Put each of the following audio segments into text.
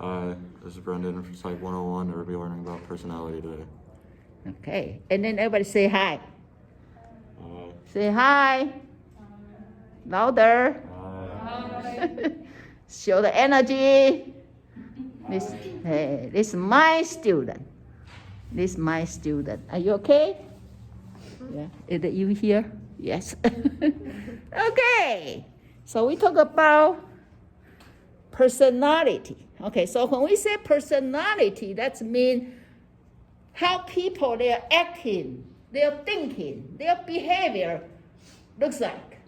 Hi, this is Brendan from Psych 101, and we'll be learning about personality today. Okay, and then everybody say hi. Hi. Say hi. Louder. Hi. Show the energy. This is my student. This is my student. Are you okay? Yeah. Is it you here? Yes. Okay. So we talk about personality. Okay. So when we say personality, that means how people, they're acting, they're thinking, their behavior looks like.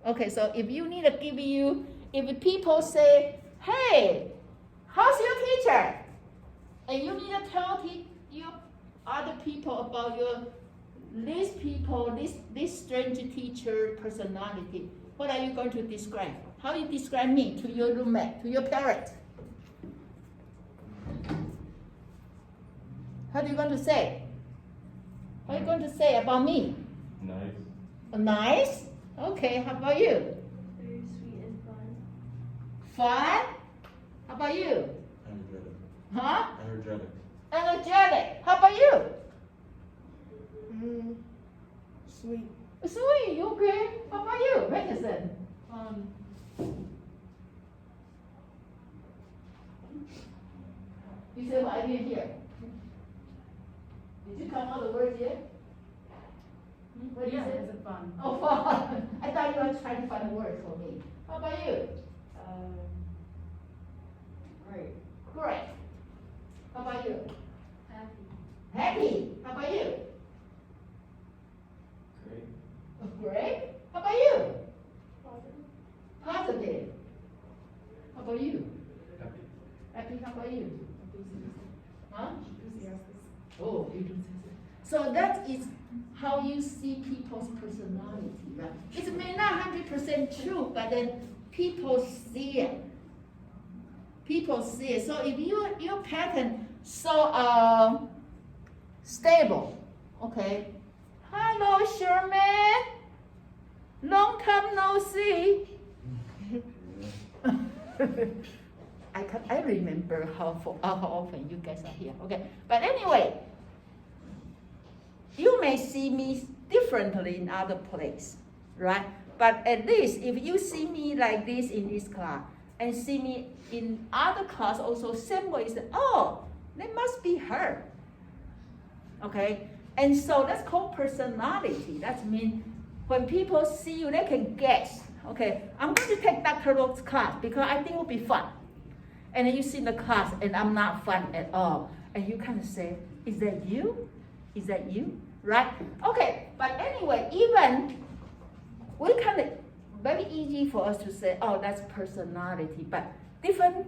Okay, so if you need to give you, if people say, hey, how's your teacher? And you need to tell you other people about this strange teacher personality, what are you going to describe? How do you describe me to your roommate, to your parents? How are you going to say? What are you going to say about me? Nice. Nice? Okay, how about you? Very sweet and fun. Fun? How about you? Energetic. Huh? Energetic. Energetic. How about you? Sweet. Sweet, you okay? How about you, Henderson? You said what I didn't hear. Did you come all the words yet? What did you say? It's a fun. Oh, fun. I thought you were trying to find a word for me. How about you? Great. Great. How about you? Happy. Happy. How about you? Great. Great. How about you? Positive. Positive. How about you? Happy. Happy. How about you? Huh? Enthusiastic. Oh, you do. So that is how you see people's personality, right? It may not 100% true, but then people see it. People see it. So if your pattern so stable, okay. Hello, Sherman. Long time no see. I remember how often you guys are here. Okay, but anyway, you may see me differently in other place, right? But at least if you see me like this in this class and see me in other class also same way, say, oh, that must be her. Okay, and so that's called personality. That means when people see you, they can guess. Okay, I'm going to take Dr. Rock's class because I think it will be fun. And then you see the class and I'm not fun at all. And you kind of say, is that you? Is that you? Right? Okay, but anyway, even we kind of, very easy for us to say, oh, that's personality. But different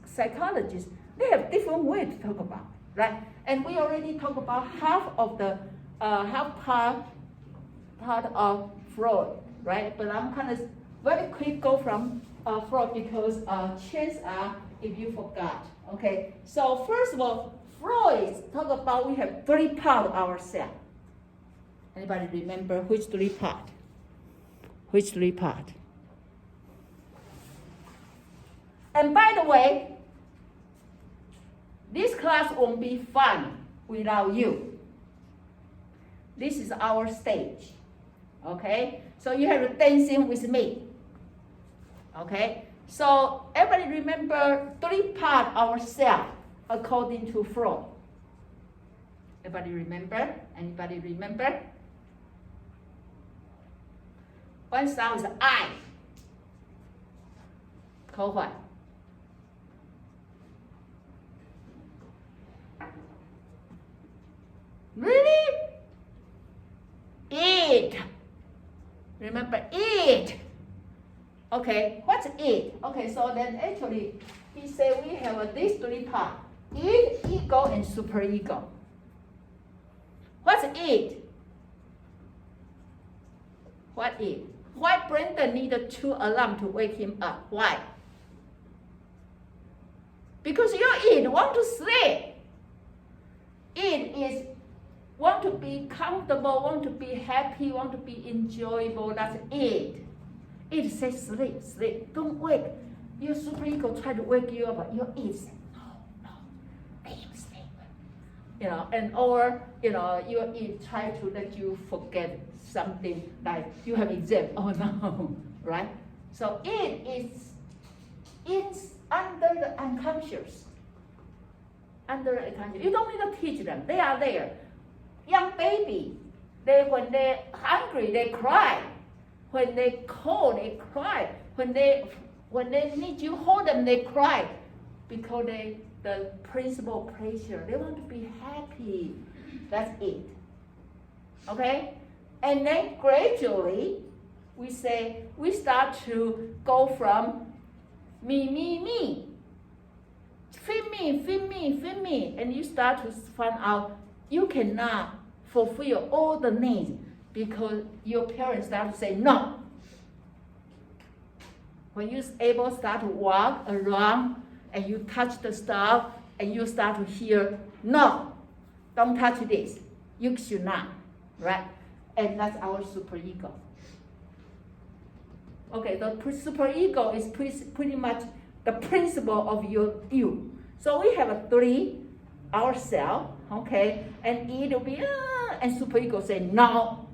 psychologists, they have different way to talk about it, right? And we already talked about half part of Freud, right? But I'm kind of very quick go from Freud because chances are if you forgot. Okay, so first of all, Freud talk about we have 3 parts of ourselves. Anybody remember which 3 parts? Which 3 parts? And by the way, this class won't be fun without you. This is our stage. Okay? So you have to dance in with me. Okay? So everybody remember 3 parts of ourselves according to Freud. Everybody remember? Anybody remember? One sound is I. Called what? Really? It. Remember it. Okay, what's it? Okay, so then actually he said we have these 3 parts. Id, ego, and superego. What's it? What it? Why Brendan needed 2 alarms to wake him up? Why? Because your id want to sleep. Id is want to be comfortable, want to be happy, want to be enjoyable. That's it. It says sleep, sleep. Don't wake. Your superego try to wake you up, but your id say, no, stay. And or, your id try to let you forget something like you have exam. Oh no, right? So it is under the unconscious. Under the unconscious. You don't need to teach them. They are there. Young baby, when they're hungry, they cry. When they cold, they cry. When they need you hold them, they cry. Because the principal pleasure, they want to be happy. That's it. Okay? And then gradually, we start to go from me. Feed me. And you start to find out you cannot fulfill all the needs because your parents start to say no. When you're able to start to walk around and you touch the stuff and you start to hear, no, don't touch this. You should not, right? And that's our superego. Okay, the superego is pretty much the principle of you. So we have a 3, ourself, okay, and id will be, and superego say no,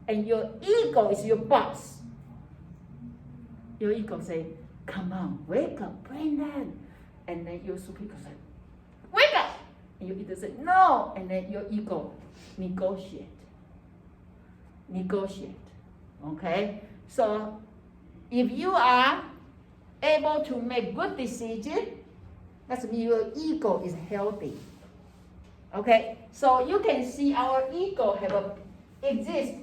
and your ego is your boss. Your ego say, come on, wake up, Brandon. And then your superego say, wake up. And your ego say, no. And then your ego negotiate. Okay? So if you are able to make good decisions, that means your ego is healthy. Okay? So you can see our ego exists.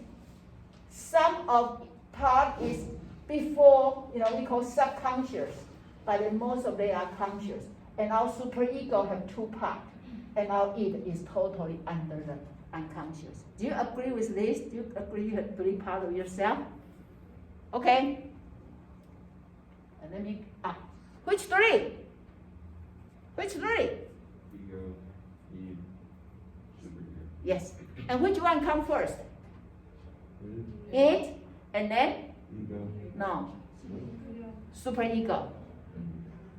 Some of part is before, we call subconscious, but then most of them are conscious. And our superego have 2 parts, and our id is totally under the unconscious. Do you agree with this? Do you agree you have 3 parts of yourself? Okay? And let me, which 3? Which 3? Ego, id, superego. Yes. And which one come first? Id, and then? Ego. No. Superego.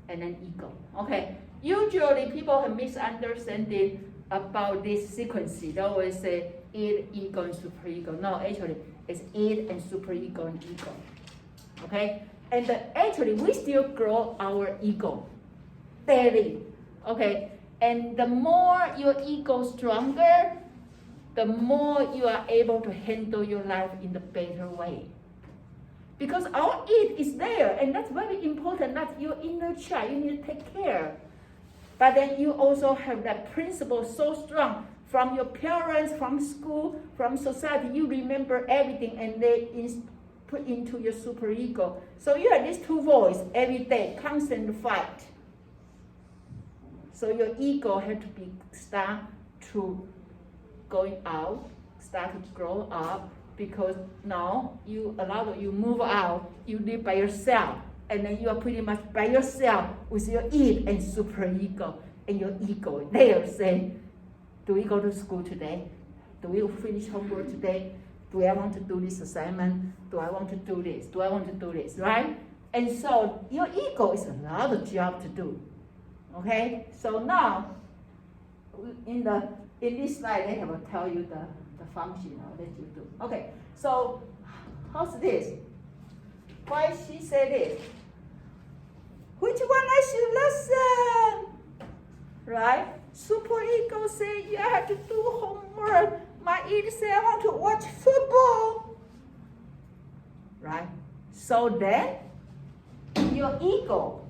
And then ego. Okay. Usually people have misunderstanding about this sequence. They always say id, ego, and superego. No, actually, it's id and superego and ego. Okay? And actually, we still grow our ego daily. Okay? And the more your ego is stronger, the more you are able to handle your life in the better way. Because our id is there, and that's very important. That's your inner child. You need to take care. But then you also have that principle so strong from your parents, from school, from society. You remember everything, and they put into your superego. So you have these 2 voices every day, constant fight. So your ego had to start to going out, start to grow up, because now you move out, you live by yourself, and then you are pretty much by yourself with your id and superego, and your ego there saying, do we go to school today? Do we finish homework today? Do I want to do this assignment? Do I want to do this? Do I want to do this, right? And so your ego is another job to do, okay? So now, in this slide, they have to tell you the function that you do. Okay, so how's this? Why she said this? Which one I should listen? Right? Superego say you have to do homework. My id say I want to watch football. Right? So then your ego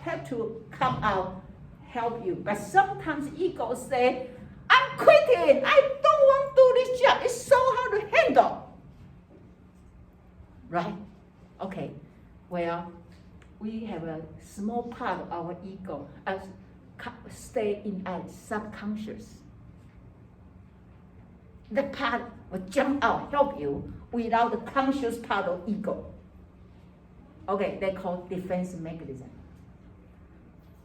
have to come out, help you. But sometimes ego say, I'm quitting. I don't want to do this job. It's so hard to handle. Right? Okay. Well, we have a small part of our ego stay in our subconscious. That part will jump out, help you without the conscious part of ego. Okay, they call defense mechanism.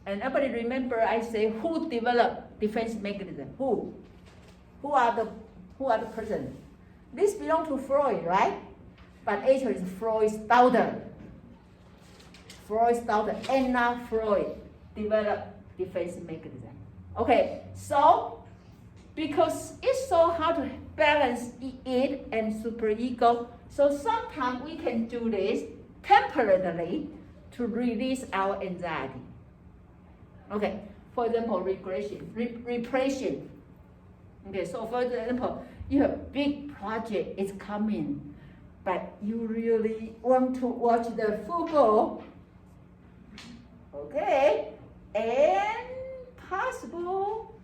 And everybody remember I say who developed defense mechanism? Who? Who are the person? This belongs to Freud, right? But actually it's Freud's daughter. Freud's daughter, Anna Freud, developed defense mechanism. Okay, so because it's so hard to balance it and superego, so sometimes we can do this temporarily to release our anxiety. Okay, for example, regression, repression. Okay, so for example, you have big project is coming, but you really want to watch the football. Okay, and possible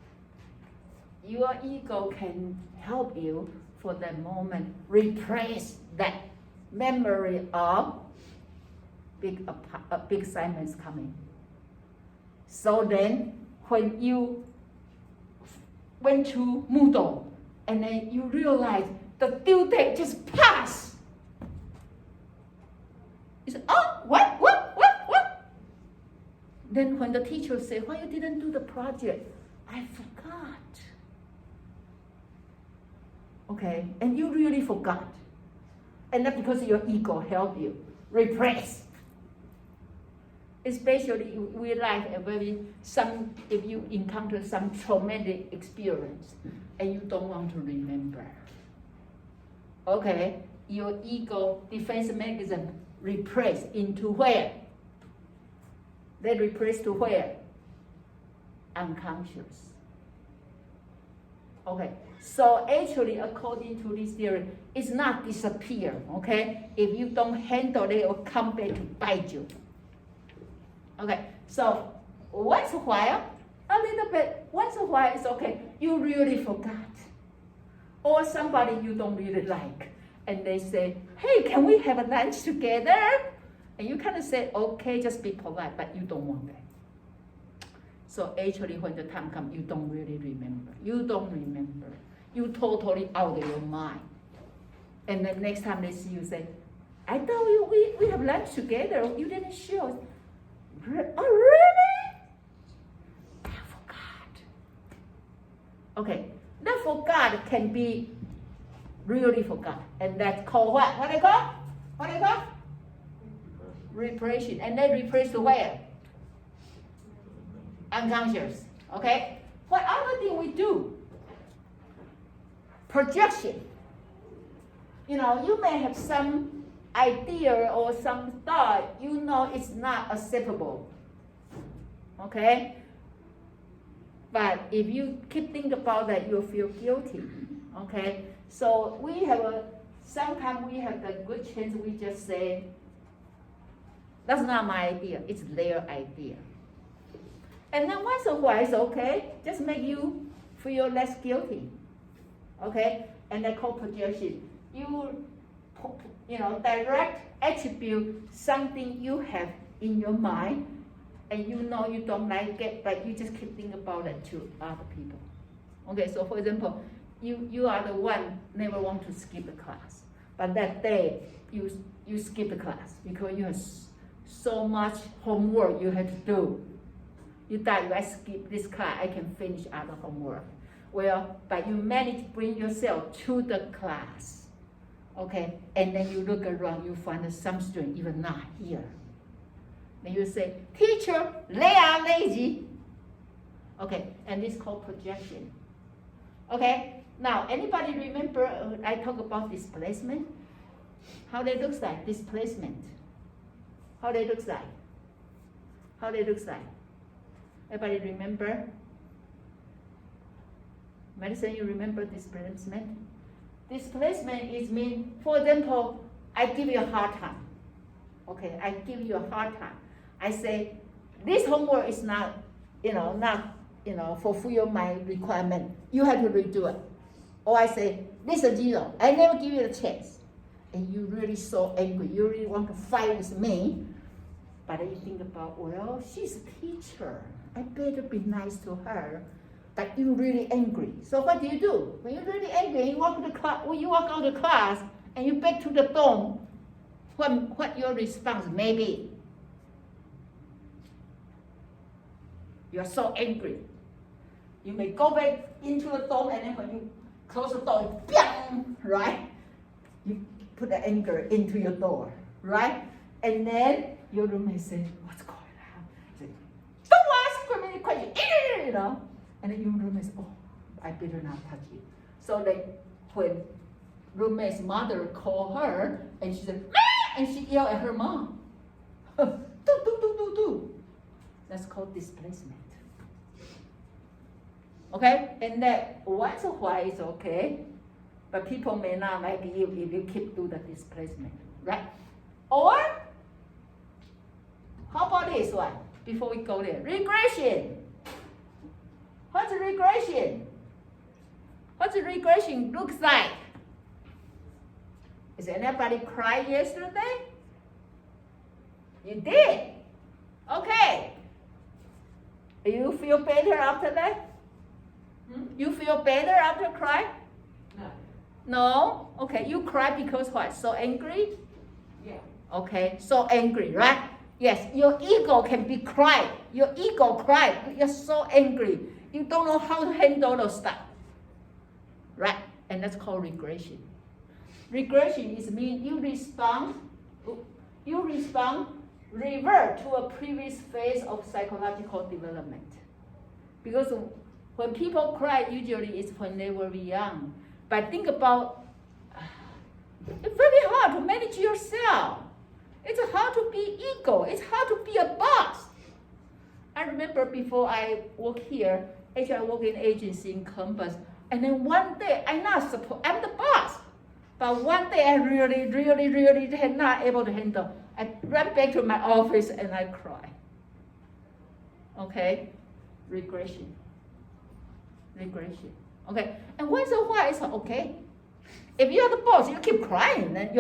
your ego can help you for that moment repress that memory of big assignments coming. So then when you went to Moodle and then you realize the due date just passed, you say, oh, what? Then when the teacher say, why you didn't do the project? I forgot. Okay, and you really forgot. And that's because your ego helped you repress. Especially we like if you encounter some traumatic experience and you don't want to remember. Okay, your ego defense mechanism repress into where? They repress to where? Unconscious. Okay, so actually according to this theory, it's not disappear, okay? If you don't handle it, it will come back to bite you. Okay, so once a while, a little bit, once a while it's okay. You really forgot. Or somebody you don't really like. And they say, hey, can we have a lunch together? And you kind of say, okay, just be polite, but you don't want that. So actually when the time comes, you don't really remember. You don't remember. You totally out of your mind. And then next time they see you say, I thought we have lunch together. You didn't show. Oh, really? I forgot. Okay, that forgot can be really forgot. And that's called what? What do you call? What do you call? Repression. And then repress to where? Unconscious. Okay? What other thing we do? Projection. You know, you may have some idea or some thought, you know it's not acceptable. Okay? But if you keep thinking about that, you'll feel guilty. Okay? So we have sometimes we have the good chance we just say, that's not my idea, it's their idea. And then once in a while it's okay, just make you feel less guilty. Okay? And they call projection. You know, direct attribute something you have in your mind and you know you don't like it, but you just keep thinking about it to other people. Okay, so for example, you are the one never want to skip the class, but that day you skip the class because you have so much homework you have to do. You thought if I skip this class, I can finish other homework. Well, but you manage to bring yourself to the class. Okay, and then you look around, you find some student even not here. Then you say, teacher, they are lazy. Okay, and this is called projection. Okay, now anybody remember I talk about displacement? How they looks like, displacement. How they looks like? How they looks like? Everybody remember? Madison, you remember displacement? Displacement is mean, for example, I give you a hard time. Okay, I give you a hard time. I say, this homework is not fulfill my requirement. You have to redo it. Or I say, this is 0. I never give you a chance. And you really so angry. You really want to fight with me. But you think about, well, she's a teacher. I better be nice to her. But you're really angry. So what do? When you're really angry, you walk to the class, when you walk out of class and you back to the dorm, what your response may be? You're so angry. You may go back into the dorm and then when you close the door, bang, right? You put the anger into your door, right? And then your roommate say, what's going on? Say, don't ask so many questions, you know. And then your roommate say, oh, I better not touch it. So like when roommate's mother called her and she said, "Meh!" and she yelled at her mom. Do. That's called displacement. Okay? And that once a while is okay, but people may not like you if you keep doing the displacement, right? Or, how about this one? Before we go there, regression. What's a regression? What's a regression looks like? Is anybody cry yesterday? You did? Okay. You feel better after that? You feel better after cry? No. No? Okay, you cry because what? So angry? Yeah. Okay, so angry, right? Yes, your ego can be cried. Your ego cried. You're so angry. You don't know how to handle those stuff. Right? And that's called regression. Regression is mean you respond, revert to a previous phase of psychological development. Because when people cry, usually it's when they were young. But think about, it's very hard to manage yourself. It's hard to be ego. It's hard to be a boss. I remember before I work here, actually I work in agency in Columbus, and then one day I'm the boss. But one day I really not able to handle. I ran back to my office and I cry. Okay? Regression. Okay? And once in a while it's okay. If you're the boss, you keep crying, then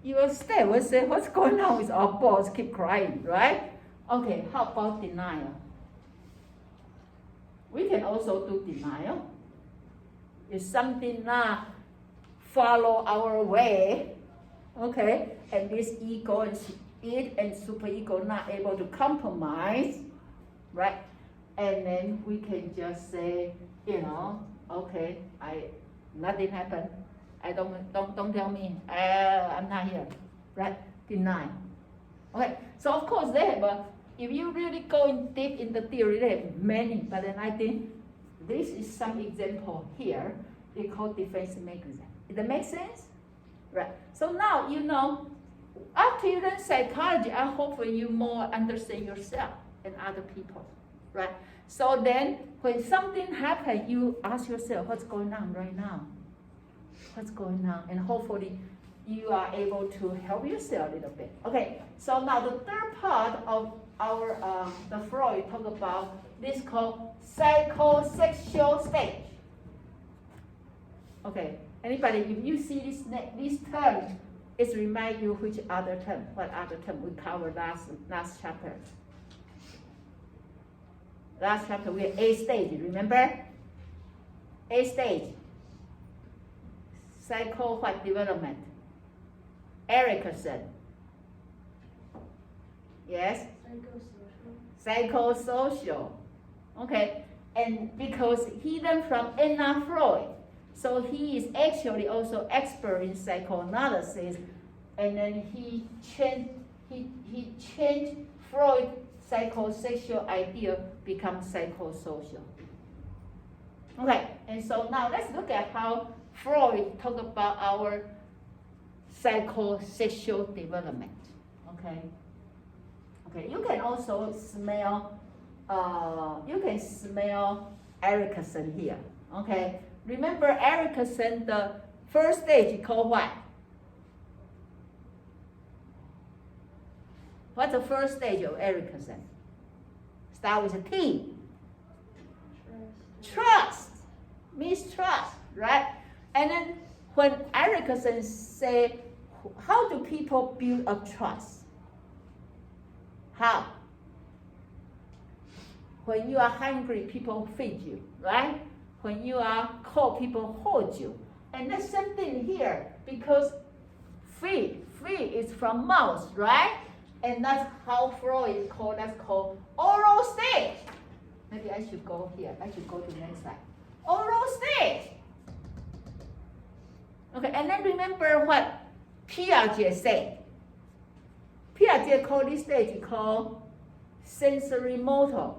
your staff will say, what's going on with our boss? Keep crying, right? Okay, how about denial? We can also do denial. If something not follow our way, okay, and this ego and superego not able to compromise, right? And then we can just say, okay, nothing happened. Don't tell me. I'm not here, right? Deny. Okay. So of course they have if you really go in deep in the theory, they have many. But then I think this is some example here. They call defense mechanism. Does that make sense? Right. So now you know. After you learn psychology, I hope you more understand yourself and other people, right? So then, when something happens, you ask yourself, what's going on right now? What's going on? And hopefully, you are able to help yourself a little bit. Okay. So now the third part of our the Freud talk about this called psychosexual stage. Okay. Anybody, if you see this term, it reminds you which other term? What other term we covered last chapter? Last chapter we had A stage, remember? A stage. Psycho what development? Erickson. Yes? Psychosocial. Okay. And because he learned from Anna Freud, so he is actually also expert in psychoanalysis, and then he changed Freud psychosexual idea become psychosocial. Okay, and so now let's look at how Freud talked about our psychosexual development. Okay. Okay, you can also smell. You can smell Erickson here. Okay. Remember Erickson, the first stage called what? What's the first stage of Erickson? Start with a T. Trust. Mistrust, right? And then when Erickson say, how do people build up trust? How? When you are hungry, people feed you, right? When you are cold, people hold you. And that's something here, because feed is from mouth, right? And that's how Freud called, that's called oral stage. Maybe I should go here. I should go to the next slide. Oral stage. Okay, and then remember what Piaget said. Piaget called this stage called sensory motor,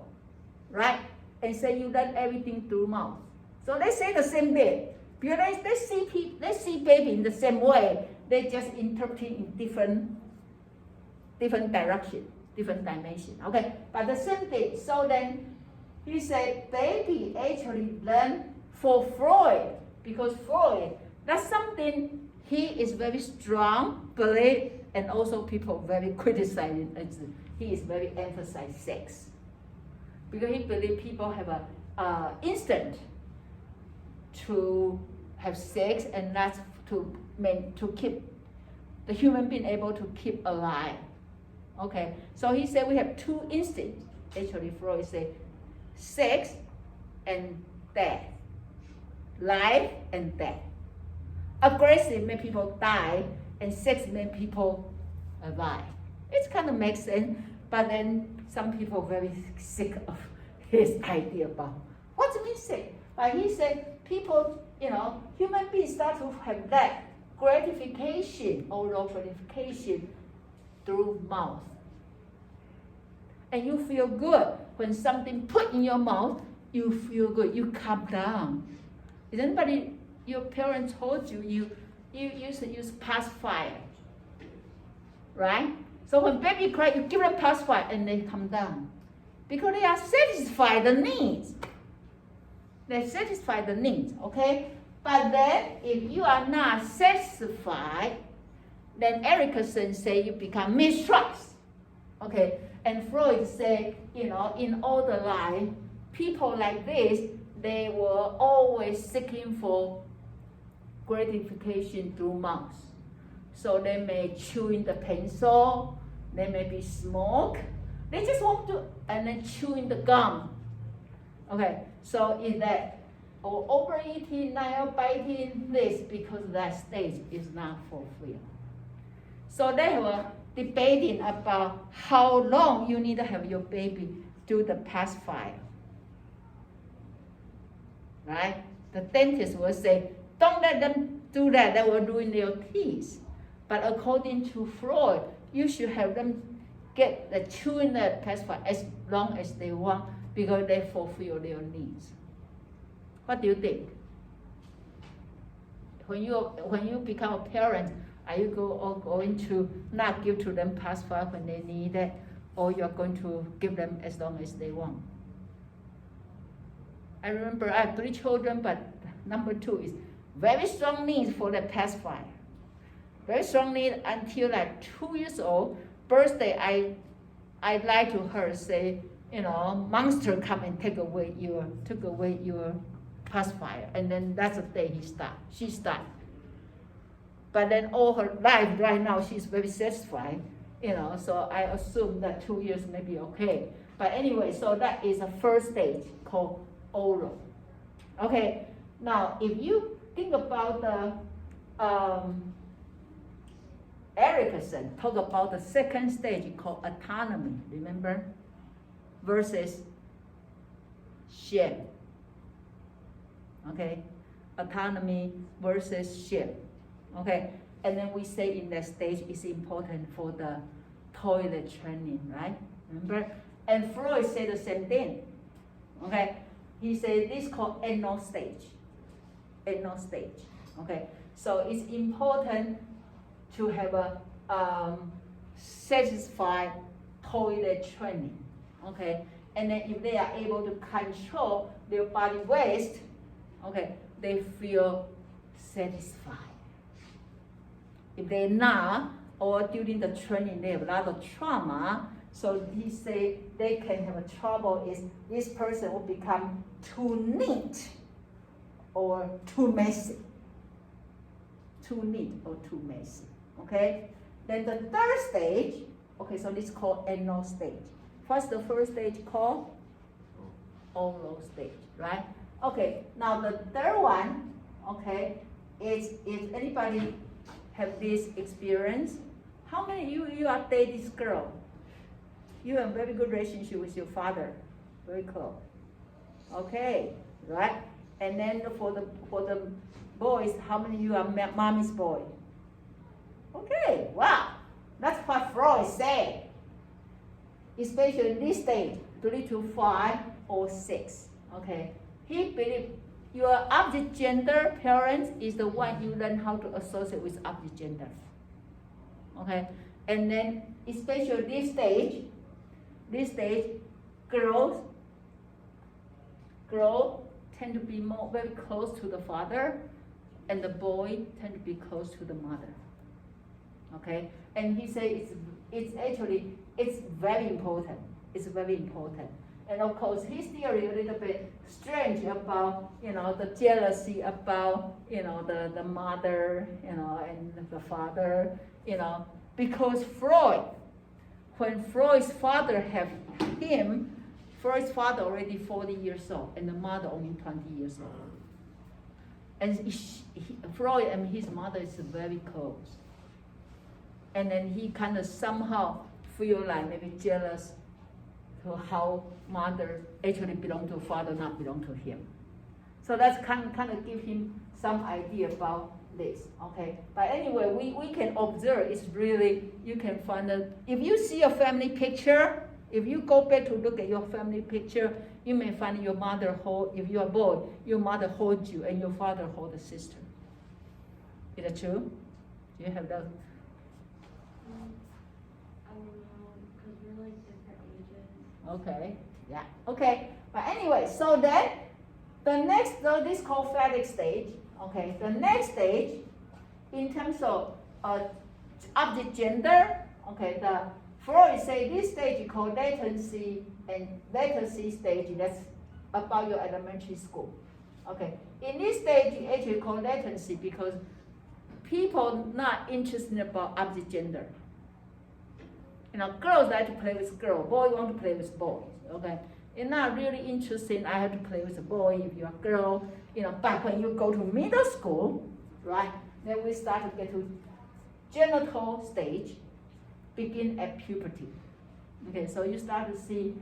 right? And say you learn everything through mouth. So they say the same thing. Because they see baby in the same way. They just interpret in different direction, different dimension. Okay, but the same thing. So then he said baby actually learn for Freud, because Freud, that's something he is very strong belief, and also people very criticizing. He is very emphasize sex, because he believe people have a instinct to have sex, and that's to keep the human being able to keep alive. Okay, so he said we have two instincts. Actually, Freud said sex and death, life and death. Aggressive make people die, and sex make people alive. It kind of makes sense, but then some people very sick of his idea about what means sex. But he said people, human beings start to have that gratification, oral gratification through mouth. And you feel good when something put in your mouth, you feel good, you calm down. Is anybody, your parents told you used to use pacifier, right? So when baby cry, you give them pacifier and they calm down. Because they are satisfied the needs. They satisfy the needs, okay? But then if you are not satisfied, then Erickson say you become mistrust. Okay, and Freud say, in all the life, people like this, they were always seeking for gratification through mouth. So they may chew in the pencil, they may be smoke, they just want to, and then chew in the gum. Okay, so is that, or overeating, nail biting, this, because that stage is not fulfilled. So they were debating about how long you need to have your baby do the pacifier. Right? The dentist will say, don't let them do that, they will ruin their teeth. But according to Freud, you should have them get the chewing the pacifier as long as they want, because they fulfill their needs. What do you think? When you become a parent, are you going to not give to them pacifier when they need it, or you're going to give them as long as they want? I remember I have 3 children, but number 2 is very strong needs for the pacifier. Very strong need until like 2 years old. Birthday, I lied to her, say, monster come and take away your pacifier, and then that's the day she start. But then all her life right now she's very satisfied, so I assume that 2 years may be okay. But anyway, so that is the first stage called oral. Okay, now if you think about the Erickson talk about the second stage called autonomy, remember? Versus shame. Okay, autonomy versus shame. Okay, and then we say in that stage it's important for the toilet training, right? Remember? And Freud said the same thing. Okay, he said this is called anal stage. Anal stage. Okay, so it's important to have a satisfied toilet training. Okay, and then if they are able to control their body waste, okay, they feel satisfied. If they're not, or during the training they have a lot of trauma, so he say they can have a trouble is this person will become too neat or too messy. Too neat or too messy. Okay? Then the third stage, okay, so this is called anal stage. What's the first stage called? Oral stage, right? Okay, now the third one, okay, is if anybody have this experience, how many you are dating this girl? You have a very good relationship with your father, very close. Okay, right? And then for the boys, how many you are mommy's boy? Okay, wow. That's what Freud said. Especially in this stage, 3 to 5 or 6. Okay, he believed your opposite gender parent is the one you learn how to associate with opposite gender. Okay, and then especially this stage, girls tend to be very close to the father, and the boy tend to be close to the mother. Okay, and he said it's very important. It's very important. And of course, his theory a little bit strange about the jealousy about the mother and the father because when Freud's father had him, Freud's father already 40 years old and the mother only 20 years old. And Freud and his mother is very close. And then he kind of somehow feel like maybe jealous to how mother actually belong to father, not belong to him. So that's kind of give him some idea about this, okay? But anyway, we can observe it's really, you can find that if you see a family picture, if you go back to look at your family picture, you may find your mother if you're a boy, your mother holds you and your father holds a sister. Is that true? Do you have that? I don't know, because we're like different ages. Okay, yeah, okay. But anyway, so then the next, so this is called phatic stage. Okay, the next stage, in terms of object gender, okay, the Freud say this stage is called latency, and latency stage, that's about your elementary school. Okay, in this stage, you actually call latency because people not interested about object gender. Girls like to play with girls, boys want to play with boys, okay? You're not really interested in I have to play with a boy if you're a girl, but when you go to middle school, right, then we start to get to genital stage, begin at puberty. Okay, so you start to see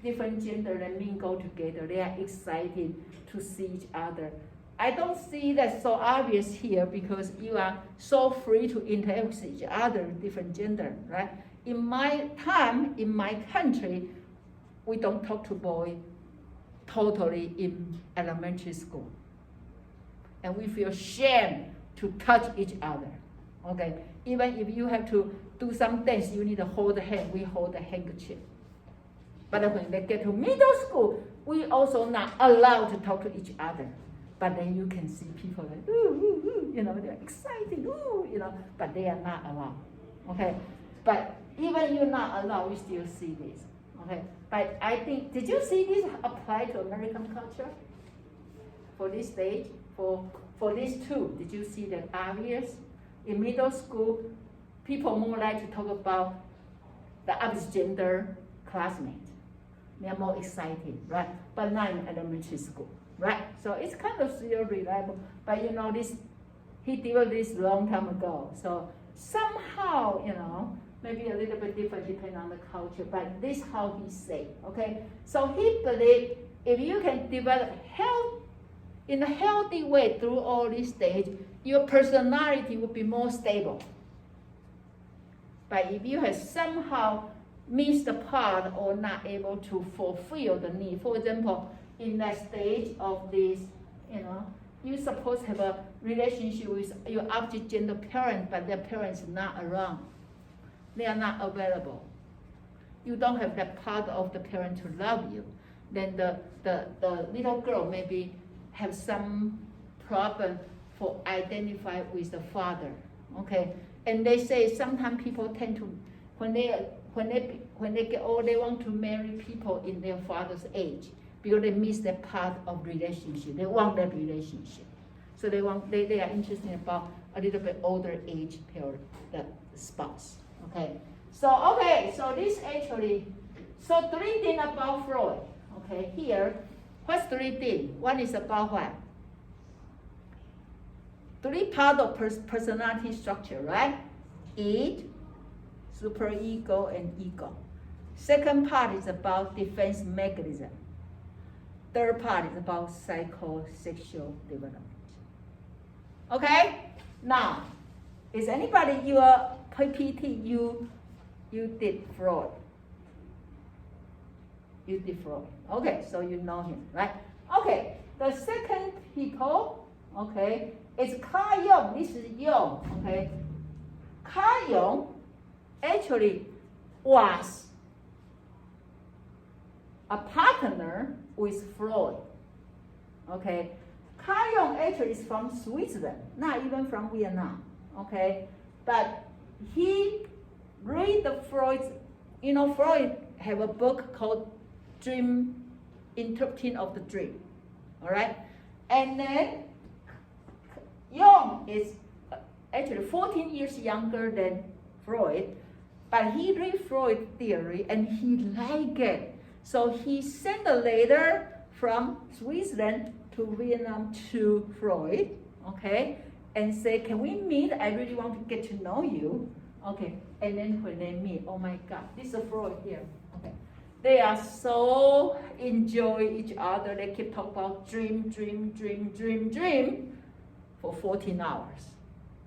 different gender and mingle together. They are excited to see each other. I don't see that so obvious here because you are so free to interact with each other, different gender, right? In my time, in my country, we don't talk to boys totally in elementary school. And we feel shame to touch each other, okay? Even if you have to do some things, you need to hold the hand, we hold the handkerchief. But when they get to middle school, we also not allowed to talk to each other. But then you can see people like, ooh, they're excited, but they are not allowed, okay? But even you're not allowed, we still see this, okay? But I think, did you see this apply to American culture? For this stage, for these two, did you see that obvious? In middle school, people more like to talk about the opposite gender classmates. They're more excited, right? But not in elementary school, right? So it's kind of still reliable. But this, he developed this long time ago. So somehow, maybe a little bit different depending on the culture, but this is how he said, okay? So he believed if you can develop health in a healthy way through all these stages, your personality will be more stable. But if you have somehow missed the part or not able to fulfill the need, for example, in that stage of this, you're supposed to have a relationship with your opposite gender parent, but their parents are not around. They are not available. You don't have that part of the parent to love you. Then the little girl maybe have some problem for identify with the father. Okay, and they say sometimes people tend to, when they get old, they want to marry people in their father's age because they miss that part of relationship. They want that relationship, so they are interested about a little bit older age period, that spouse. Okay, so this actually, so 3 things about Freud. Okay, here, what's 3 things? One is about what? 3 parts of personality structure, right? Id, superego, and ego. Second part is about defense mechanism. Third part is about psychosexual development. Okay? Now, Is anybody your PPT you did Freud? You did Freud. Okay, so you know him, right? Okay, the second people, okay, is Carl Jung. This is Jung, okay. Carl Jung actually was a partner with Freud, okay. Carl Jung actually is from Switzerland, not even from Vietnam, okay. But he read the Freud, Freud have a book called Dream, Interpreting of the Dream, all right? And then Jung is actually 14 years younger than Freud, but he read Freud theory and he liked it. So he sent a letter from Switzerland to Vietnam to Freud, okay? And say, can we meet? I really want to get to know you. Okay, and then when they meet, oh my God, this is Freud here. Okay, they are so enjoy each other. They keep talking about dream for 14 hours.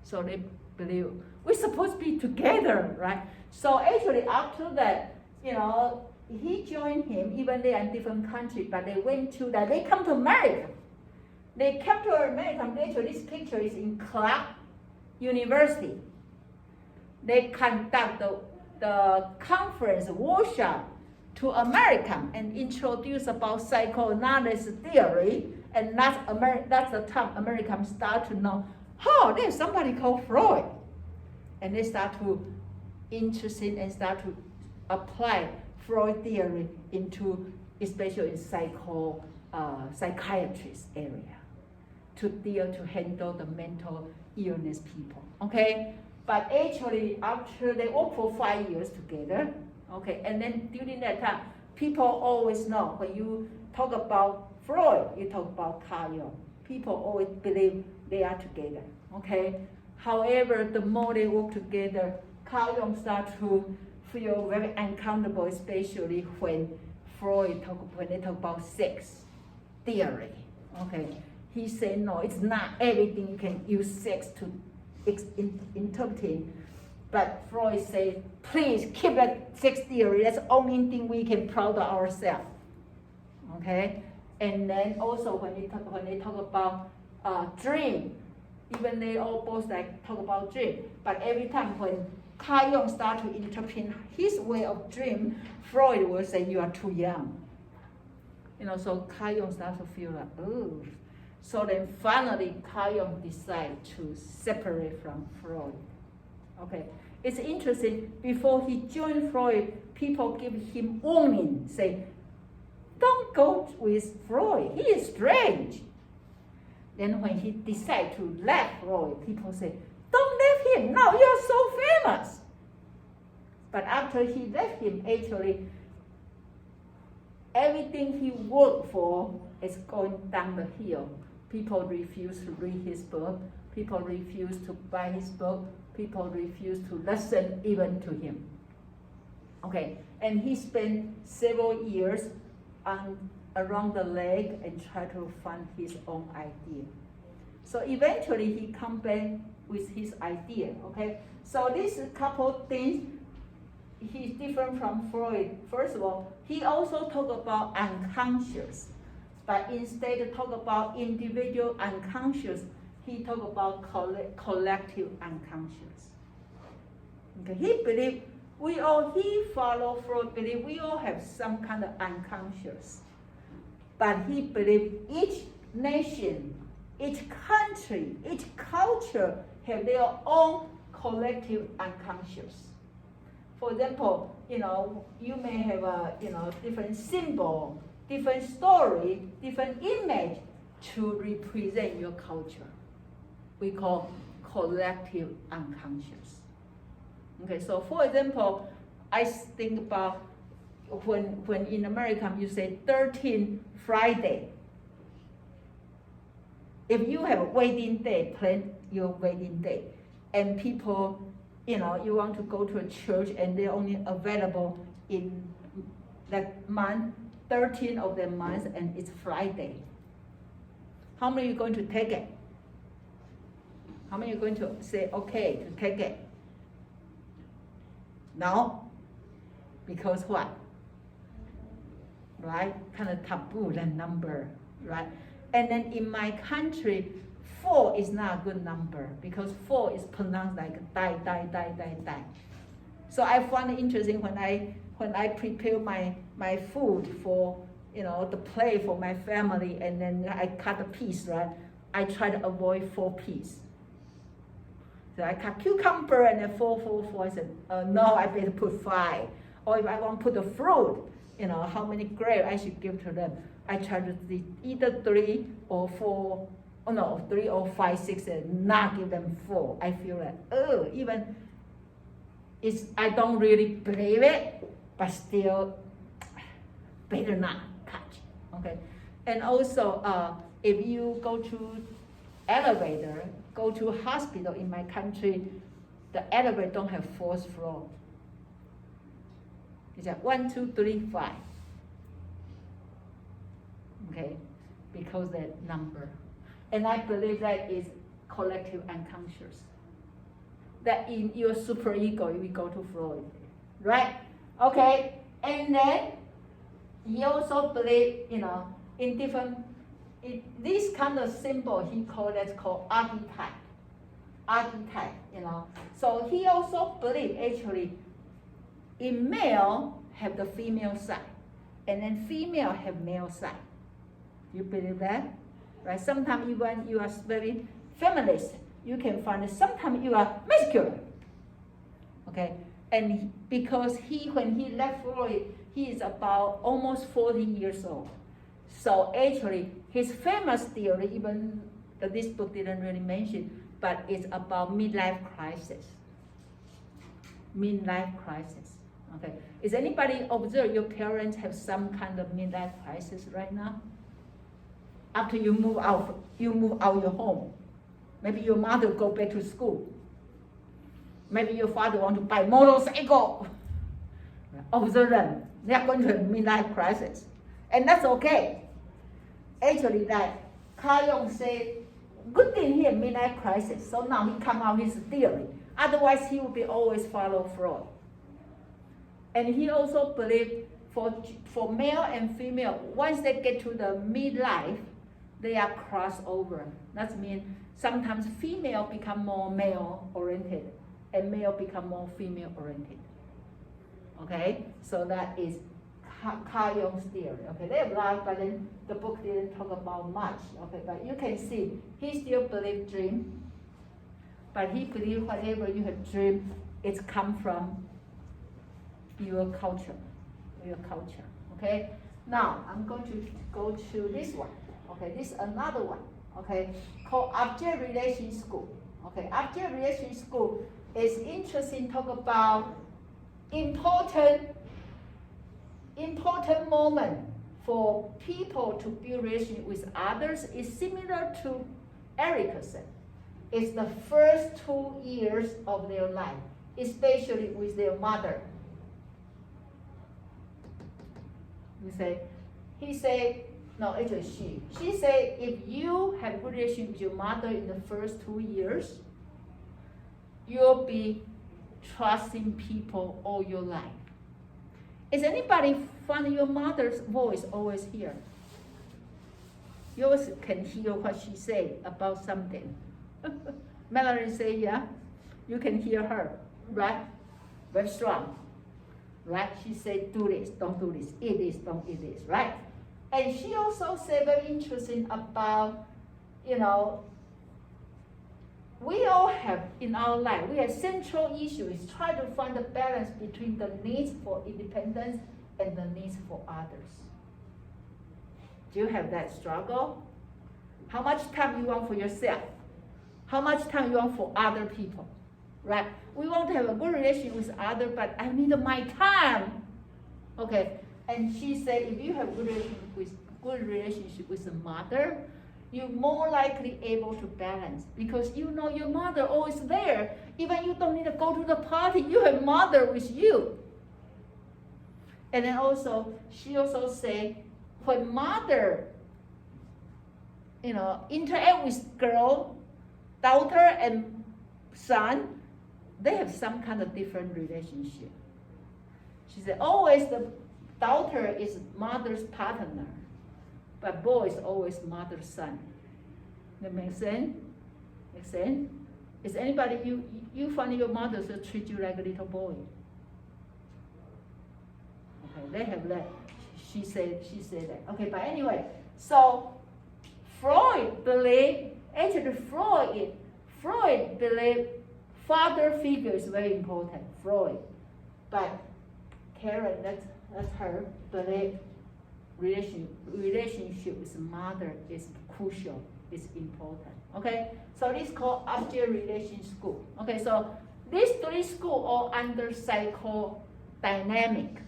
So they believe we're supposed to be together, right? So actually after that, he joined him, even they are in different countries, but they come to America. They came to America. Actually, this picture is in Clark University. They conduct the conference workshop to American and introduce about psychoanalysis theory, and that's the time Americans start to know, there's somebody called Freud, and they start to interested and start to apply Freud theory into, especially in psychiatrist area, to handle the mental illness people. Okay. But actually, after they work for 5 years together, okay, and then during that time, people always know when you talk about Freud, you talk about Carl Jung. People always believe they are together, okay? However, the more they work together, Carl Jung starts to feel very uncomfortable, especially when they talk about sex theory, okay? He said, no, it's not everything you can use sex to interpreting, but Freud said, please keep that sex theory. That's the only thing we can proud of ourselves. Okay, and then also when they talk about dream, even they all both talk about dream. But every time when Carl Jung start to interpret his way of dream, Freud will say you are too young. So Carl Jung starts to feel like, oh. So then finally, Carl Jung decided to separate from Freud. Okay, it's interesting. Before he joined Freud, people give him warning, say, "Don't go with Freud. He is strange." Then when he decided to leave Freud, people say, "Don't leave him. Now you are so famous." But after he left him, actually, everything he worked for is going down the hill. People refuse to read his book. People refuse to buy his book. People refuse to listen even to him. Okay, and he spent several years around the lake and tried to find his own idea. So eventually he come back with his idea. Okay, so this couple things, he's different from Freud. First of all, he also talk about unconscious. But instead of talk about individual unconscious, he talk about collective unconscious. Okay, he believe he follow Freud, believe we all have some kind of unconscious. But he believe each nation, each country, each culture have their own collective unconscious. For example, you may have a different symbol, different story, different image to represent your culture. We call collective unconscious. Okay, so for example, I think about when in America you say 13 Friday. If you have a wedding day, plan your wedding day, and people, you want to go to a church and they're only available in that month, 13 of the month, and it's Friday. How many are you going to take it? How many are going to say okay to take it? No? Because what? Right? Kind of taboo, that number, right? And then in my country, 4 is not a good number because 4 is pronounced like die, die, die, die, die. So I find it interesting when I prepare my food for, the plate for my family, and then I cut a piece, right? I try to avoid 4 pieces. So I cut cucumber and then 4. I said, no, I better put 5. Or if I want to put the fruit, how many grapes I should give to them. I try to see either 3 or 4, 3 or 5, 6, and not give them 4. I feel like, even I don't really believe it, but still, better not touch, okay? And also, if you go to elevator, go to hospital in my country, the elevator don't have 4th floor. It's like 1, 2, 3, 5. Okay, because that number. And I believe that is collective unconscious. That in your superego, we go to Freud, right? Okay, and then he also believe, in different, this kind of symbol he called archetype. Archetype, So he also believe actually in male have the female side, and then female have male side. You believe that? Right? Sometimes even you are very feminist, you can find that sometimes you are masculine. Okay? And because when he left Freud, he is about almost 40 years old. So actually, his famous theory, even this book didn't really mention, but it's about midlife crisis. Midlife crisis. Okay? Is anybody observe your parents have some kind of midlife crisis right now? After you move out your home. Maybe your mother go back to school. Maybe your father want to buy motorcycle. Observe them. They are going to have midlife crisis. And that's okay. Actually, like Carl Jung said, good thing he had midlife crisis. So now he come out his theory. Otherwise, he would be always follow Freud. And he also believed for male and female, once they get to the midlife, they are crossover. That means sometimes female become more male oriented and male become more female oriented. Okay, so that is Carl Jung's theory. Okay, they have a lot, but then the book didn't talk about much. Okay, but you can see he still believes dream, but he believes whatever you have dreamed, it's come from your culture. Your culture. Okay. Now I'm going to go to this one. Okay, this is another one. Okay, called Object Relation School. Okay, Object Relation School is interesting. Talk about important moment for people to build relationship with others. Is similar to Erickson. It's the first 2 years of their life, especially with their mother. He said, no, actually she said, if you have good relationship with your mother in the first 2 years, you'll be trusting people all your life. Is anybody find your mother's voice always here? You always can hear what she say about something. Melanie say, yeah, you can hear her, right? Very strong. Right? She said, do this, don't do this, eat this, don't eat this, right? And she also said very interesting about, we all have in our life, we have central issues, try to find the balance between the needs for independence and the needs for others. Do you have that struggle? How much time you want for yourself? How much time you want for other people? Right? We want to have a good relationship with others, but I need my time. Okay. And she said, if you have good relationship with the mother, you're more likely able to balance because you know your mother always there. Even you don't need to go to the party, you have mother with you. And then also, she also said, when mother, interact with girl, daughter and son, they have some kind of different relationship. She said always the daughter is mother's partner, but boy is always mother's son. That makes sense? Makes sense? Is anybody you find your mother so treat you like a little boy? Okay, they have that. She said that. Okay, but anyway, so Freud believed, actually Freud believed father figure is very important, Freud. But Karen, that's her, believe relationship with mother is crucial, is important. Okay, so this is called object relation school. Okay, so these three schools all under psychodynamic.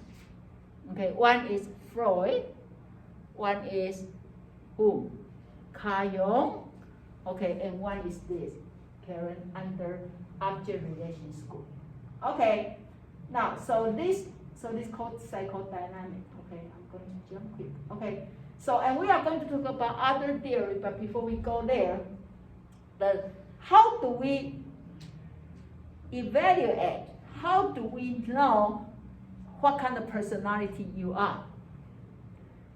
Okay, one is Freud, one is whom? Carl Jung, okay, and one is this, Karen, under object relation school. Okay, now so this called psychodynamic. Okay, I'm going to jump quick. Okay, so and we are going to talk about other theory, but before we go there, how do we evaluate? How do we know what kind of personality you are?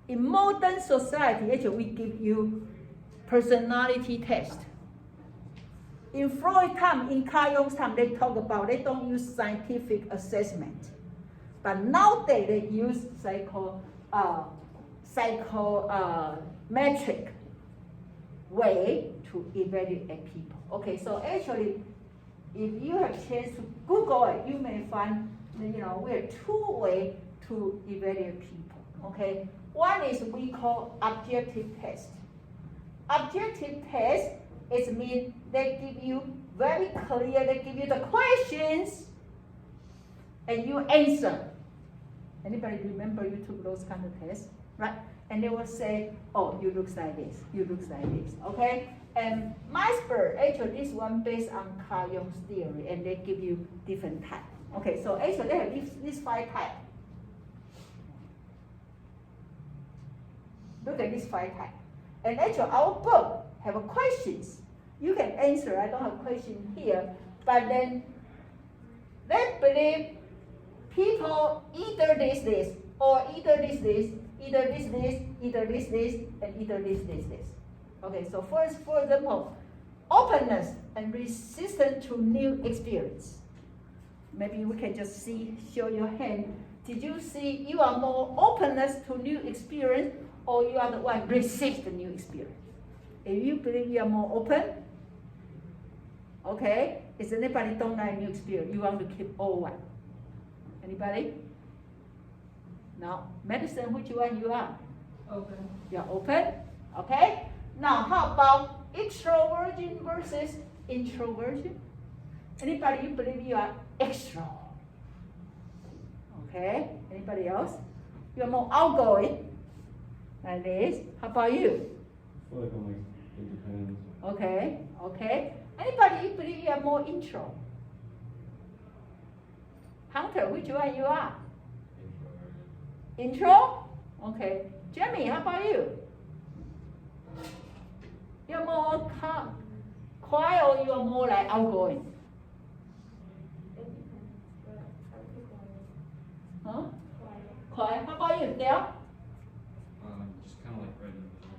In modern society, actually, we give you personality test. In Freud time, in Carl Jung's time, they talk about, they don't use scientific assessment. But nowadays, they use psychometric way to evaluate people. Okay, so actually, if you have chance to Google it, you may find, we have two ways to evaluate people. Okay, one is we call objective test. Objective test is mean they give you very clear, they give you the questions and you answer. Anybody remember you took those kind of tests, right? And they will say, oh, you look like this, you look like this, okay? And Meisberg, actually this one based on Carl Jung's theory, and they give you different types. Okay, so actually they have these 5 types. Look at these 5 types. And actually our book have a questions. You can answer, I don't have question here, but then they believe people either this, or either this, either this, either this, and either this. Okay, so first, for example, openness and resistance to new experience. Maybe we can just show your hand. Did you see you are more openness to new experience, or you are the one resist the new experience? If you believe you are more open, okay, is anybody don't like new experience? You want to keep old one? Anybody? No. Medicine, which one you are? Open. You're open, okay? Now, how about extroversion versus introversion? Anybody, you believe you are extro? Okay, anybody else? You're more outgoing, like this. How about you? I feel like I'm like independent. Okay. Anybody, you believe you are more intro? Hunter, which one you are? Intro? Okay. Jamie, how about you? You're more quiet, or you're more like outgoing? Huh? Quiet. How about you, Dale? Just kind of like right in the middle.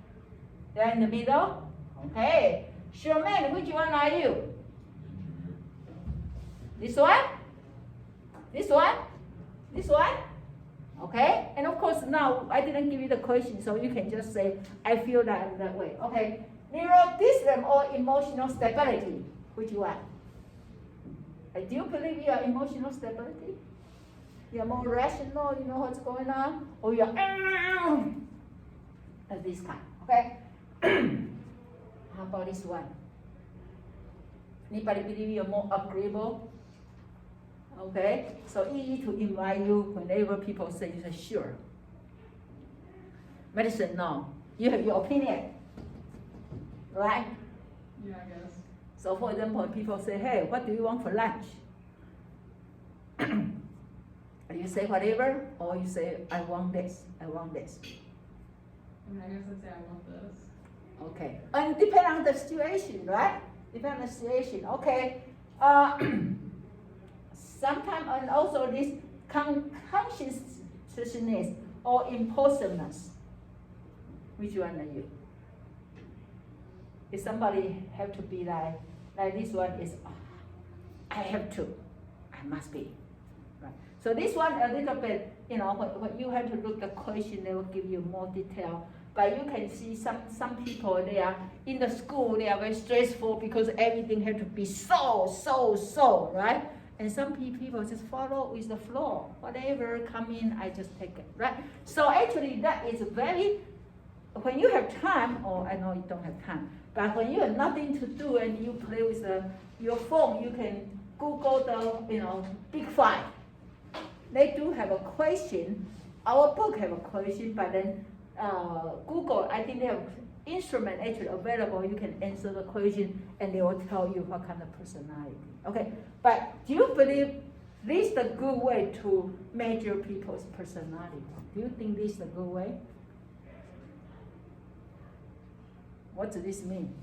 They're in the middle? Okay. Sherman, which one are you? This one? This one? This one? Okay? And of course now I didn't give you the question, so you can just say, I feel that way. Okay. Neuroticism or emotional stability, which one? Do you believe you are emotional stability? You are more rational, you know what's going on? Or you are this kind, okay? How about this one? Anybody believe you are more agreeable? Okay, so easy to invite you whenever people say, you say, sure. Medicine, no. You have your opinion, right? Yeah, I guess. So for example, people say, hey, what do you want for lunch? You say whatever, or you say, I want this, I want this. I mean, I guess I'd say I want this. Okay, and depending on the situation, right? differentiation. Okay. Sometimes, and also this consciousness or impulsiveness. Which one are you? If somebody have to be like this one is, I have to, I must be. Right. So this one a little bit, when you have to look the question, they will give you more detail. But you can see some people, they are in the school, they are very stressful because everything has to be so, right? And some people just follow with the flow. Whatever come in, I just take it, right? So actually that is very, when you have time, or I know you don't have time, but when you have nothing to do and you play with your phone, you can Google the, Big Five. They do have a question. Our book have a question, but then Google, I think they have instrument actually available. You can answer the question and they will tell you what kind of personality. Okay, but do you believe this is a good way to measure people's personality? Do you think this is a good way? What does this mean?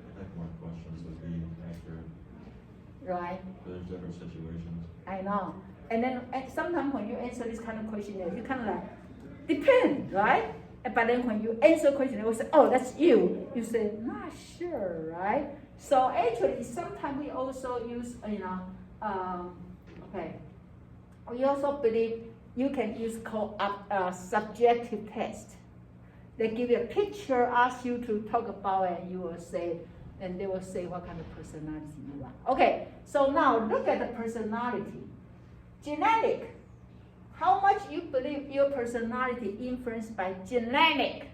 I think more questions would be accurate. Right. There's different situations. I know. And then sometimes when you answer this kind of question, you kind of like, depend, right? But then when you answer question, they will say, oh, that's you. You say, not sure, right? So actually, sometimes we also use, okay. We also believe you can use called a subjective test. They give you a picture, ask you to talk about it, and you will say, and they will say what kind of personality you are. Okay, so now look at the personality. Genetic. How much you believe your personality influenced by genetic?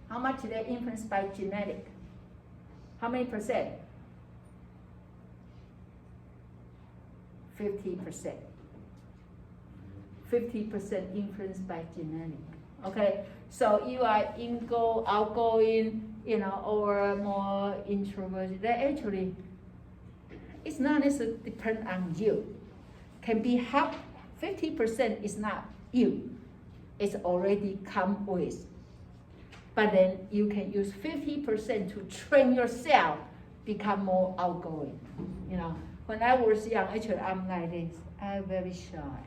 How much they influenced by genetic? How many percent? 50%. 50% influenced by genetic. Okay, so you are outgoing, or more introverted. That actually, it's not necessarily depend on you. Can be half, 50% is not you. It's already come with. But then you can use 50% to train yourself become more outgoing. When I was young, actually I'm like this. I'm very shy.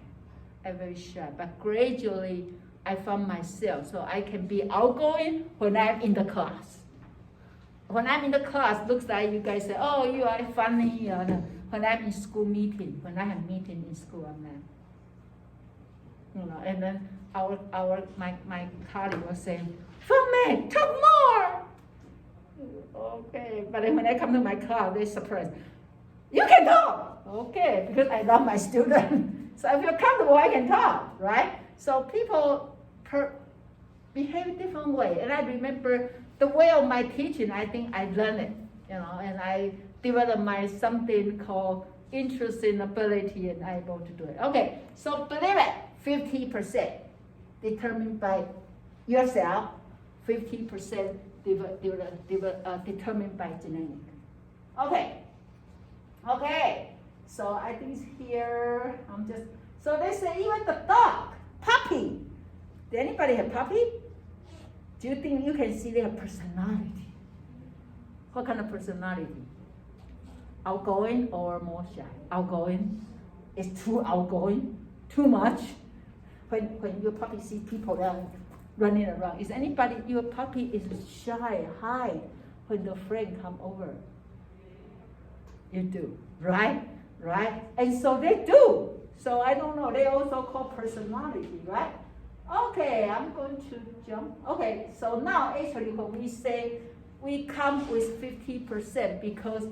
But gradually I found myself, so I can be outgoing when I'm in the class. When I'm in the class, looks like you guys say, oh, you are funny. When I'm in school meeting, when I have meeting in school, I'm like, and then my colleague was saying, Fang-Mei, talk more. Okay, but then when I come to my class, they're surprised. You can talk. Okay, because I love my student. So if you're comfortable, I can talk, right? So people behave different way. And I remember the way of my teaching, I think I learned it, and I developed my something called interesting ability and I'm able to do it. Okay, so believe it, 50% determined by yourself, 50% determined by genetic. Okay, so I think here, so they say even the dog, puppy. Did anybody have puppy? Do you think you can see their personality? What kind of personality? Outgoing or more shy? Outgoing. It's too outgoing, too much. When your puppy sees people that are running around, is anybody, your puppy is shy, hide when the friend come over? You do, right? And so they do. So I don't know, they also call personality, right? Okay, I'm going to jump. Okay, so now actually when we say we come with 50% because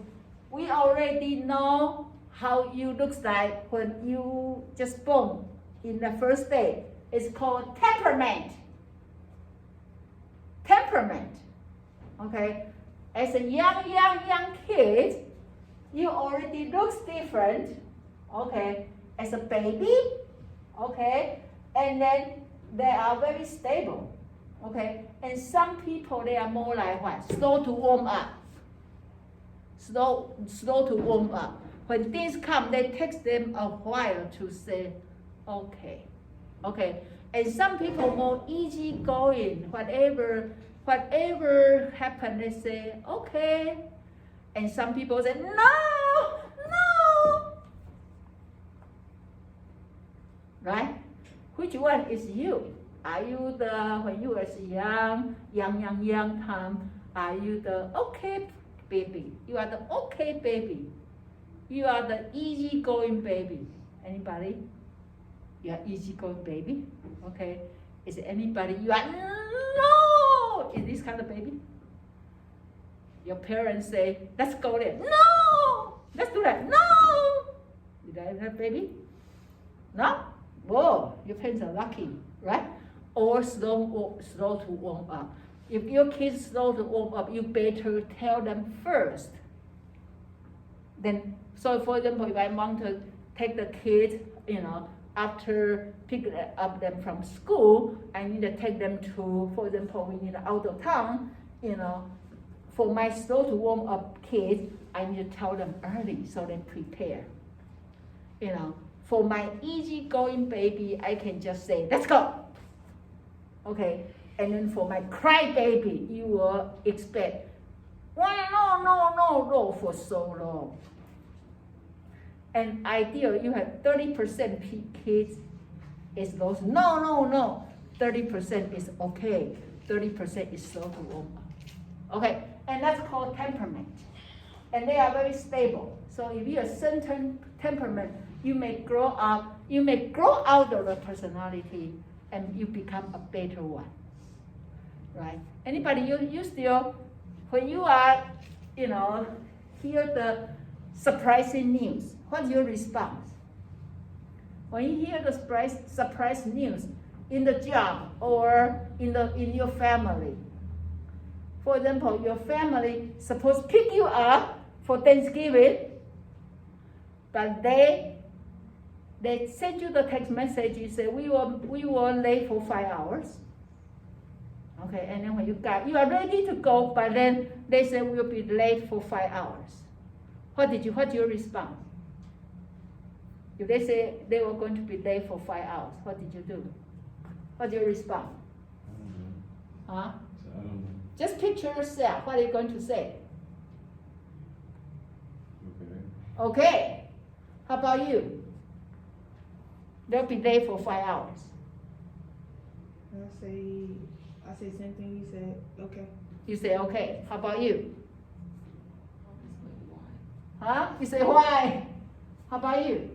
we already know how you looks like when you just born in the first day. It's called temperament. Okay, as a young kid, you already looks different. Okay, as a baby. Okay, and then they are very stable. Okay, and some people they are more like what? Slow to warm up. Slow to warm up. When things come, they takes them a while to say, okay. And some people more easygoing. Whatever whatever happened, they say, okay. And some people say, no, no. Right? Which one is you? Are you the, when you was young time, are you the okay baby? You are the okay baby. You are the easygoing baby. Anybody? You are easygoing baby? Okay. Is anybody, you are, no! Is this kind of baby? Your parents say, let's go there. No! Let's do that. No! Is that baby? No? Whoa, your parents are lucky, right? Or slow to warm up. If your kids slow to warm up, you better tell them first. Then, so for example, if I want to take the kids, after pick up them from school, I need to take them to, for example, we need out of town, for my slow to warm up kids, I need to tell them early so they prepare. For my easygoing baby, I can just say, let's go. Okay, and then for my cry baby, you will expect, no, for so long. And ideal, you have 30% kids is those, no. 30% is okay. 30% is slow to warm up. Okay, and that's called temperament. And they are very stable. So if you're a certain temperament, you may grow out of the personality and you become a better one. Right? Anybody, you still, when you are, hear the surprising news, what's your response? When you hear the surprise news in the job or in your family, for example, your family supposed to pick you up for Thanksgiving, but they send you the text message. You say we were late for 5 hours. Okay, and then when you are ready to go, but then they say we'll be late for 5 hours. What's your response? If they say they were going to be late for 5 hours, what did you do? What's your response? I don't know. Huh? I don't know. Just picture yourself. What are you going to say? Okay. Okay. How about you? They'll be late for 5 hours. I say same thing you said, okay. You say okay. How about you? Huh? You say why? How about you?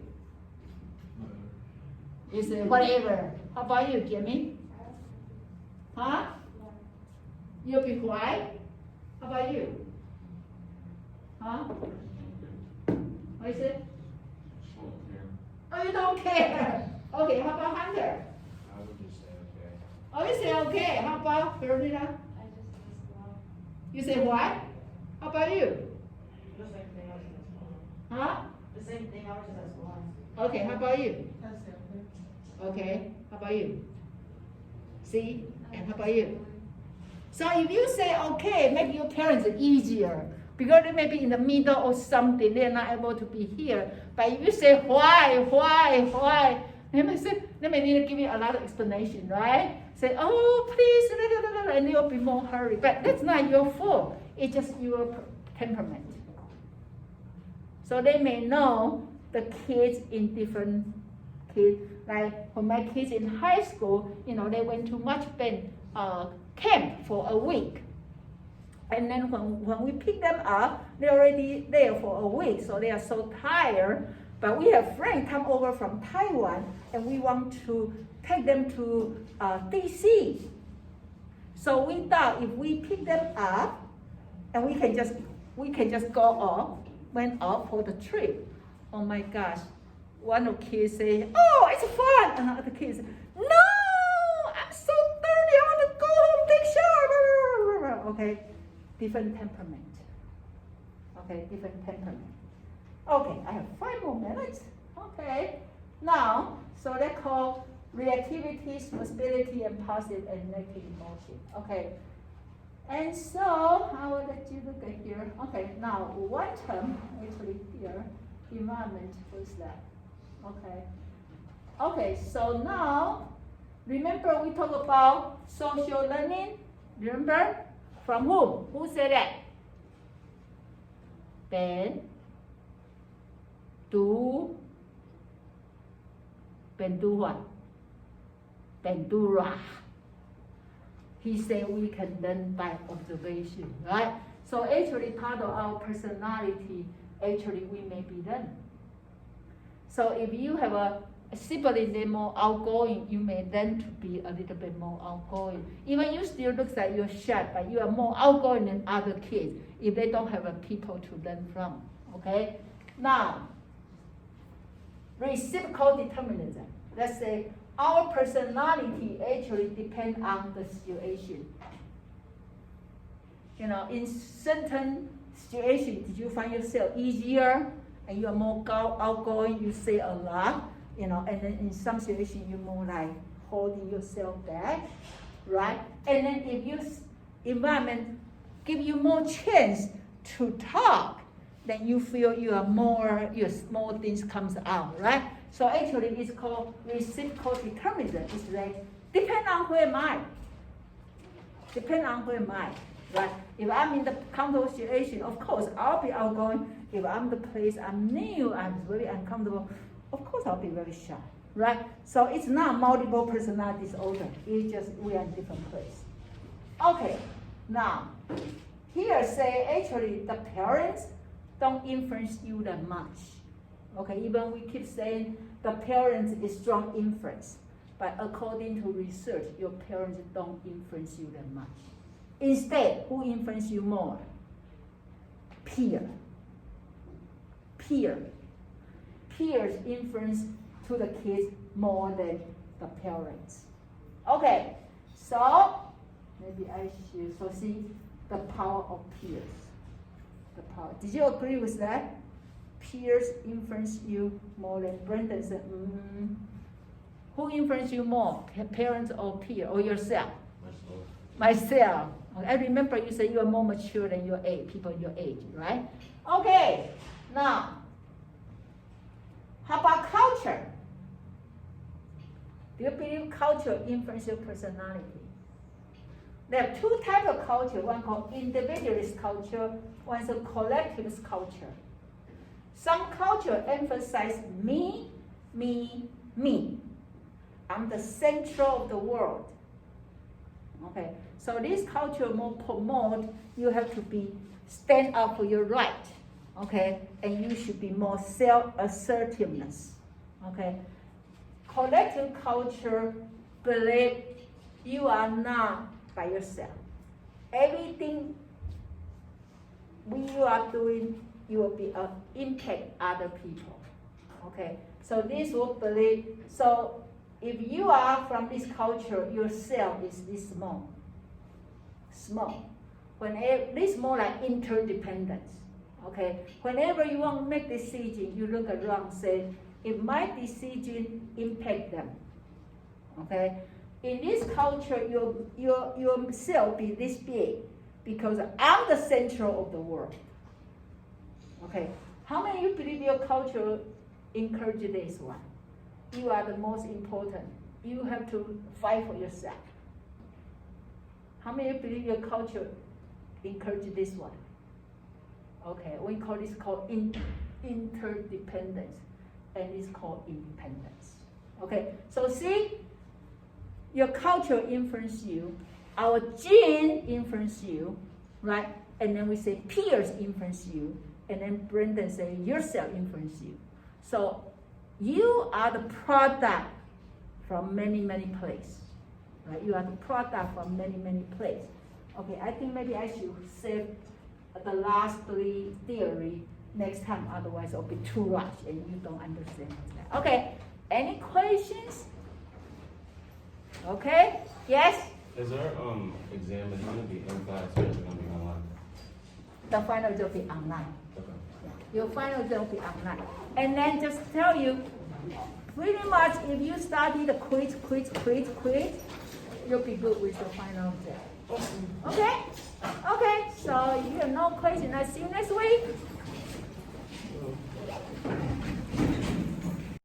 You say whatever. How about you, Jimmy? Huh? You'll be quiet? How about you? Huh? What is it? Oh, you don't care. Okay, how about Hunter? I would just say okay. Oh, you say okay. How about Bernita? I just asked why. You say what? How about you? The same thing I was just Huh? The same thing I was just asking. Okay, how about you? That's it. Okay, how about you? See? And how about you? So if you say okay, make your parents easier. Because they may be in the middle or something, they're not able to be here. But if you say why, they may need to give you a lot of explanation, right? Say, oh, please, and you'll be more hurry. But that's not your fault. It's just your temperament. So they may know the kids in different kids. Like when my kids in high school, they went to much band camp for a week. And then when we pick them up, they're already there for a week, so they are so tired. But we have friends come over from Taiwan, and we want to take them to DC. So we thought if we pick them up, and we can just went off for the trip. Oh my gosh! One of the kids say, "Oh, it's fun," and the other kids say, "No, I'm so dirty. I want to go home, take shower." Okay. Different temperament. Okay, different temperament. Okay, I have 5 more minutes. Okay, now, so they call reactivity, responsibility, and positive and negative emotion. Okay, and so I will let you look at here. Okay, now one term actually here, environment. What is that? Okay. Okay, so now remember we talked about social learning. Remember? From whom? Who said that? Ben do what? Bandura. He said we can learn by observation, right? So actually part of our personality, actually we may be learned. So if you have a sibling that's more outgoing, you may learn to be a little bit more outgoing. Even you still look like you're shy, but you are more outgoing than other kids if they don't have a people to learn from, okay? Now, reciprocal determinism. Let's say our personality actually depends on the situation. You know, in certain situations, did you find yourself easier and you are more outgoing, you say a lot, you know, and then in some situations you're more like holding yourself back, right? And then if your environment give you more chance to talk, then you feel you are more, your small things comes out, right? So actually it's called reciprocal determinism. It's like, depend on who am I. Depend on who am I, right? If I'm in the comfortable situation, of course, I'll be outgoing. If I'm the place I'm new, I'm very uncomfortable, of course I'll be very shy, right? So it's not multiple personality disorder. It's just we are in different place. Okay, now, here say actually the parents don't influence you that much. Okay, even we keep saying the parents is strong influence, but according to research, your parents don't influence you that much. Instead, who influence you more? Peer. Peers influence to the kids more than the parents. Okay, so maybe I should so see the power of peers. The power. Did you agree with that? Peers influence you more than Brendan said. Who influence you more, parents or peer or yourself? Myself. Okay. I remember you said you are more mature than your age, people your age, right? Okay. Now, how about culture? Do you believe culture influences your personality? There are two types of culture. One called individualist culture, one is a collectivist culture. Some culture emphasize me. I'm the center of the world. Okay, so this culture more promote you have to be stand up for your right. Okay, and you should be more self-assertiveness. Okay, collective culture believe you are not by yourself. Everything you are doing, you will be impact other people. Okay, so this will believe. So if you are from this culture, yourself is this small. Whenever this more like interdependence. Okay, whenever you want to make decision, you look around, say, if my decision impact them. Okay, in this culture, yourself be this big because I'm the center of the world. Okay, how many of you believe your culture encourages this one? You are the most important. You have to fight for yourself. How many of you believe your culture encourages this one? Okay, we call this called interdependence, and it's called independence. Okay, so see, your culture influence you, our gene influence you, right? And then we say peers influence you, and then Brendan say yourself influence you. So you are the product from many places, right? You are the product from many places. Okay, I think maybe I should save the last three theory next time, otherwise it'll be too rushed and you don't understand that. Okay, any questions? Okay, yes? Is there exam that's gonna be in class or is it gonna be online? The final will be online. Okay. Your final will be online. And then just tell you, pretty much if you study the quiz, you'll be good with the final exam. Okay? Okay, so you have no question. I'll see you next week.